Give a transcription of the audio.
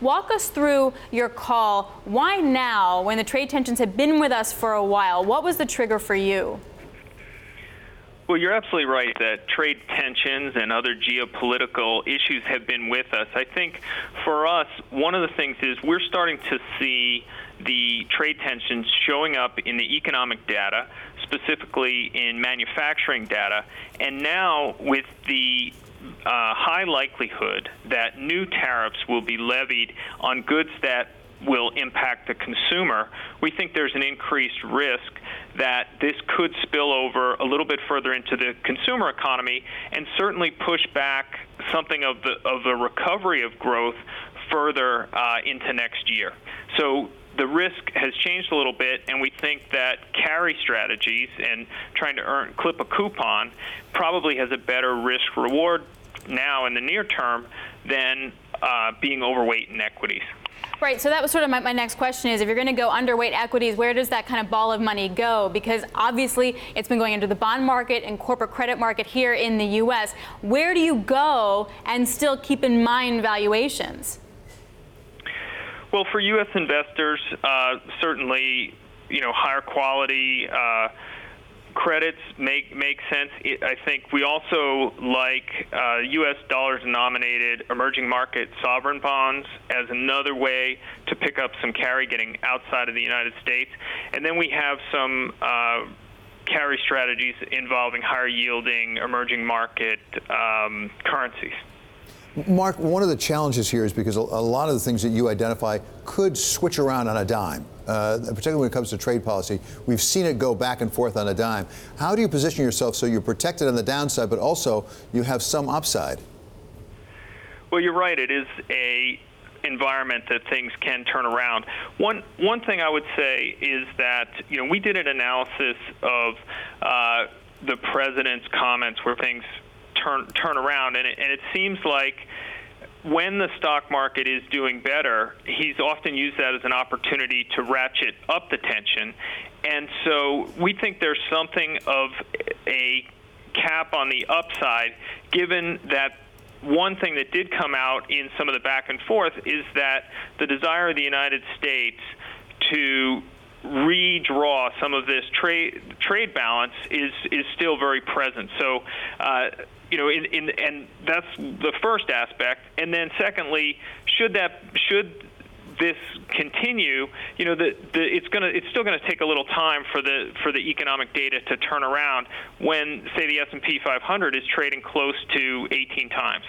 Walk us through your call. Why now, when the trade tensions have been with us for a while? What was the trigger for you? Well, you're absolutely right that trade tensions and other geopolitical issues have been with us. I think for us, one of the things is we're starting to see the trade tensions showing up in the economic data, specifically in manufacturing data. And now with the high likelihood that new tariffs will be levied on goods that will impact the consumer, we think there's an increased risk that this could spill over a little bit further into the consumer economy and certainly push back something of the recovery of growth further into next year. So the risk has changed a little bit, and we think that carry strategies and trying to clip a coupon probably has a better risk reward now in the near term than being overweight in equities. Right, so that was sort of my next question is, if you're going to go underweight equities, where does that kind of ball of money go? Because obviously it's been going into the bond market and corporate credit market here in the U.S. Where do you go and still keep in mind valuations? Well, for U.S. investors, certainly, higher quality credits make sense. I think we also like U.S. dollars-denominated emerging market sovereign bonds as another way to pick up some carry getting outside of the United States. And then we have some carry strategies involving higher-yielding emerging market currencies. Mark, one of the challenges here is because a lot of the things that you identify could switch around on a dime, particularly when it comes to trade policy. We've seen it go back and forth on a dime. How do you position yourself so you're protected on the downside, but also you have some upside? Well, you're right. It is a environment that things can turn around. One thing I would say is that, we did an analysis of the president's comments where things turn around, and it seems like when the stock market is doing better, he's often used that as an opportunity to ratchet up the tension. And so we think there's something of a cap on the upside, given that one thing that did come out in some of the back and forth is that the desire of the United States to redraw some of this trade balance is still very present. So, and that's the first aspect. And then secondly, should this continue, it's still going to take a little time for the economic data to turn around when, say, the S&P 500 is trading close to 18 times.